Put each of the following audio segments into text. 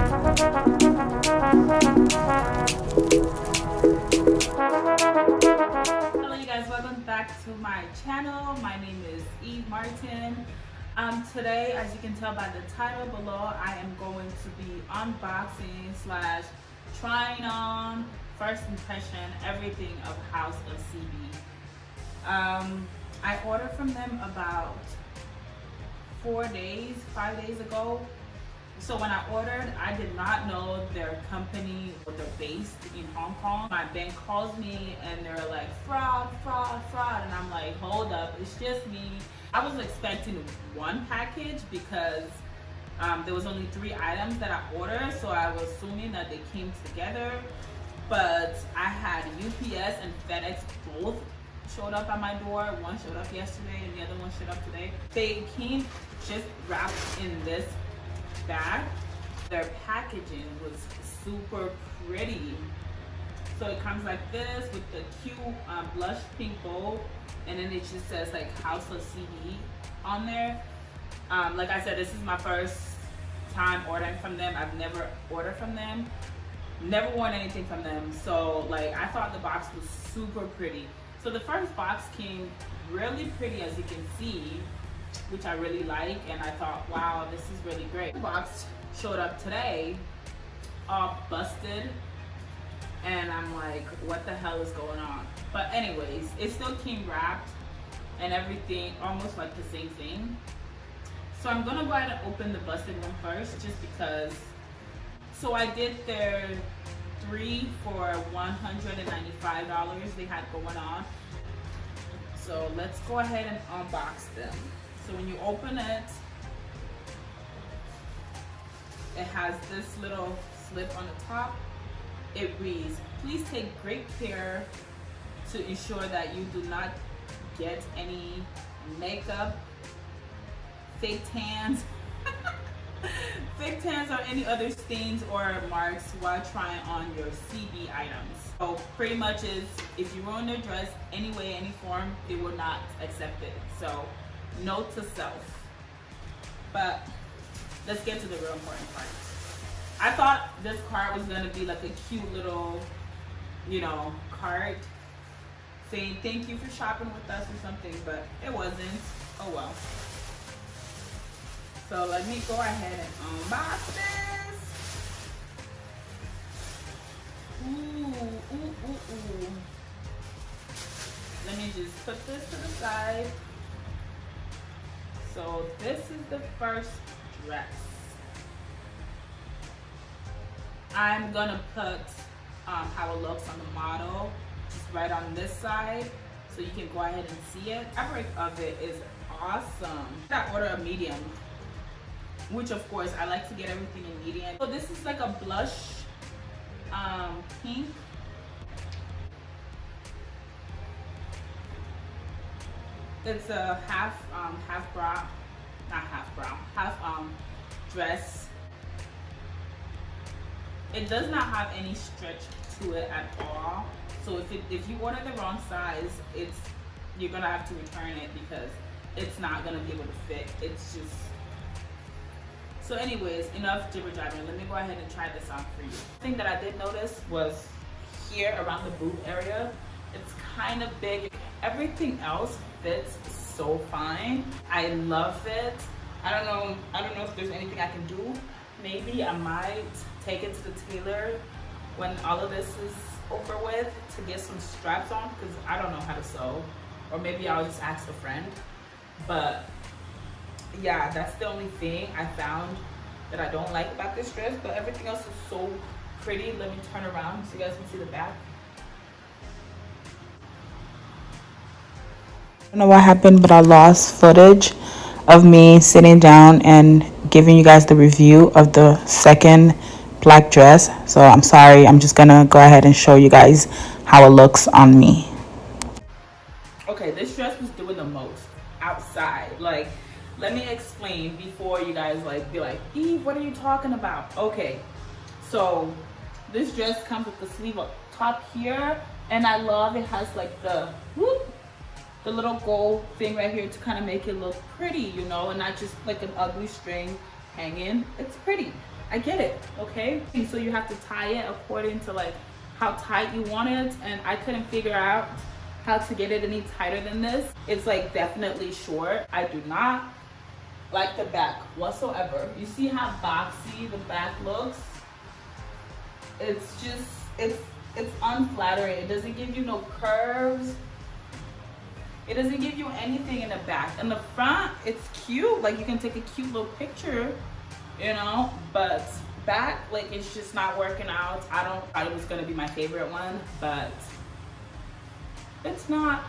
Hello you guys, welcome back to my channel. My name is Eve Martin. Today, as you can tell by the title below, I am going to be unboxing slash trying on, first impression, everything of House of CB. I ordered from them about 5 days ago. So when I ordered, I did not know their company or they're based in Hong Kong. My bank calls me and they're like, fraud, fraud, fraud. And I'm like, hold up, it's just me. I was expecting one package because there was only 3 items that I ordered. So I was assuming that they came together. But I had UPS and FedEx both showed up at my door. One showed up yesterday and the other one showed up today. They came just wrapped in this bag. Their packaging was super pretty. So it comes like this with the cute blush pink bow, and then it just says like House of CB on there. Like I said, this is my first time ordering from them. I've never ordered from them, never worn anything from them. So like I thought the box was super pretty. So the first box came really pretty, as you can see, which I really like, and I thought, wow, this is really great. The box showed up today, all busted, and I'm like, what the hell is going on? But anyways, it still came wrapped and everything, almost like the same thing. So I'm gonna go ahead and open the busted one first, just because. So I did their 3 for $195 they had going on. So let's go ahead and unbox them. So when you open it, it has this little slip on the top. It reads, please take great care to ensure that you do not get any makeup, fake tans, fake tans or any other stains or marks while trying on your CB items. So pretty much is, if you ruin their dress any way, any form, they will not accept it. So note to self. But let's get to the real important part. I thought this card was gonna be like a cute little, you know, card saying thank you for shopping with us or something, but it wasn't. Oh well. So let me go ahead and unbox this. Ooh, ooh, ooh, ooh. Let me just put this to the side. So this is the first dress. I'm gonna put how it looks on the model just right on this side so you can go ahead and see it. The fabric of it is awesome. I ordered a medium, which of course I like to get everything in medium. So this is like a blush pink. It's a half dress. It does not have any stretch to it at all. So if you order the wrong size, you're gonna have to return it because it's not gonna be able to fit. It's just. So anyways, enough jibber jabbering. Let me go ahead and try this on for you. The thing that I did notice was here around the boob area, it's kind of big. Everything else fits so fine. I love it. I don't know if there's anything I can do. Maybe I might take it to the tailor when all of this is over with to get some straps on, because I don't know how to sew. Or maybe I'll just ask a friend. But yeah, that's the only thing I found that I don't like about this dress, but everything else is so pretty. Let me turn around so you guys can see the back. I don't know what happened, but I lost footage of me sitting down and giving you guys the review of the second black dress. So I'm sorry, I'm just gonna go ahead and show you guys how it looks on me. Okay, this dress was doing the most outside. Like, let me explain before you guys like be like, Eve, what are you talking about? Okay, so this dress comes with the sleeve up top here, and I love it has like the little gold thing right here to kind of make it look pretty, you know, and not just like an ugly string hanging. It's pretty. I get it, okay? And so you have to tie it according to like how tight you want it, and I couldn't figure out how to get it any tighter than this. It's like definitely short. I do not like the back whatsoever. You see how boxy the back looks? It's just, it's unflattering. It doesn't give you no curves. It doesn't give you anything in the back. In the front, it's cute. Like you can take a cute little picture, you know, but back, like it's just not working out. I thought it was gonna be my favorite one, but it's not.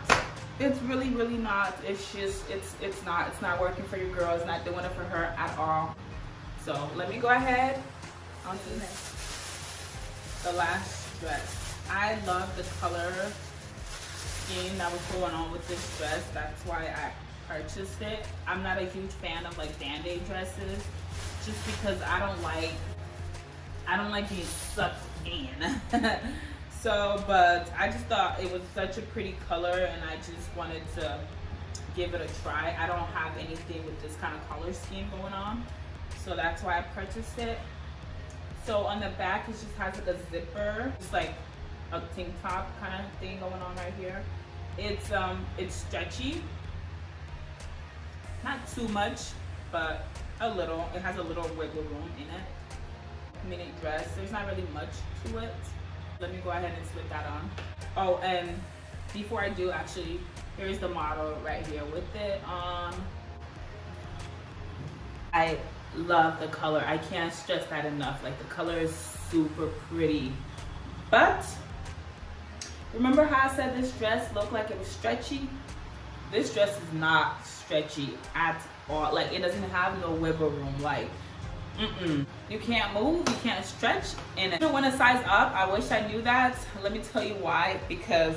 It's really, really not. It's just, it's not working for your girl. It's not doing it for her at all. So let me go ahead on to the next. The last dress. I love the color scheme that was going on with this dress. That's why I purchased it. I'm not a huge fan of like band-aid dresses, just because I don't like being sucked in. So, but I just thought it was such a pretty color, and I just wanted to give it a try. I don't have anything with this kind of color scheme going on, so that's why I purchased it. So on the back, it just has like a zipper, just like a tank top kind of thing going on right here. It's stretchy, not too much, but a little. It has a little wiggle room in it. Mini dress. There's not really much to it. Let me go ahead and slip that on. Oh, and before I do, actually, here's the model right here with it on. I love the color. I can't stress that enough. Like the color is super pretty. But remember how I said this dress looked like it was stretchy? This dress is not stretchy at all. Like it doesn't have no wiggle room. Like you can't move, you can't stretch in it. When I size up, I wish I knew that. Let me tell you why. Because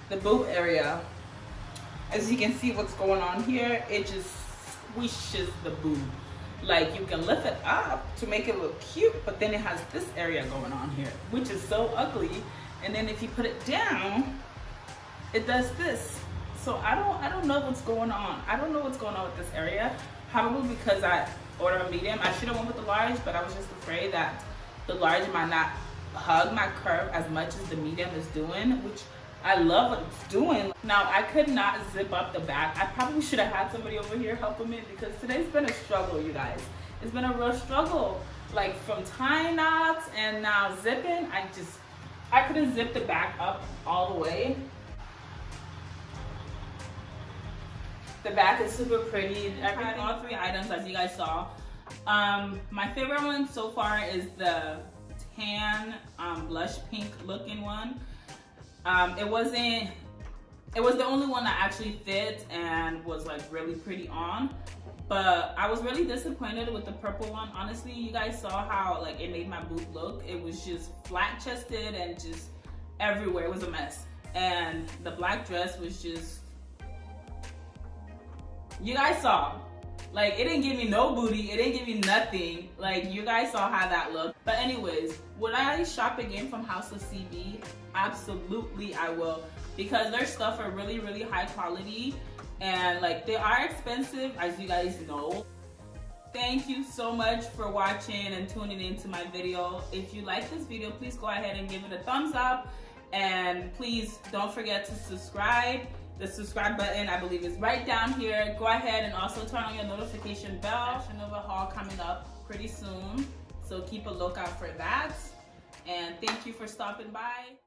the boob area, as you can see what's going on here, it just squishes the boob. Like you can lift it up to make it look cute, but then it has this area going on here, which is so ugly. And then if you put it down, it does this. So I don't know what's going on. I don't know what's going on with this area. Probably because I ordered a medium. I should have went with the large, but I was just afraid that the large might not hug my curve as much as the medium is doing, which I love what it's doing. Now, I could not zip up the back. I probably should have had somebody over here helping me, because today's been a struggle, you guys. It's been a real struggle. Like from tying knots and now zipping, I couldn't zip the back up all the way. The back is super pretty. I tried all three items, as you guys saw. My favorite one so far is the tan blush pink looking one. It was the only one that actually fit and was like really pretty on. But I was really disappointed with the purple one. Honestly, you guys saw how like it made my boob look. It was just flat chested and just everywhere. It was a mess. And the black dress was just, you guys saw, like it didn't give me no booty, it didn't give me nothing. Like you guys saw how that looked. But anyways, would I shop again from House of CB? Absolutely I will, because their stuff are really, really high quality, and like they are expensive, as you guys know. Thank you so much for watching and tuning into my video. If you like this video, please go ahead and give it a thumbs up, and please don't forget to subscribe. The subscribe button, I believe, is right down here. Go ahead and also turn on your notification bell. Fashion Nova haul coming up pretty soon, so keep a lookout for that. And thank you for stopping by.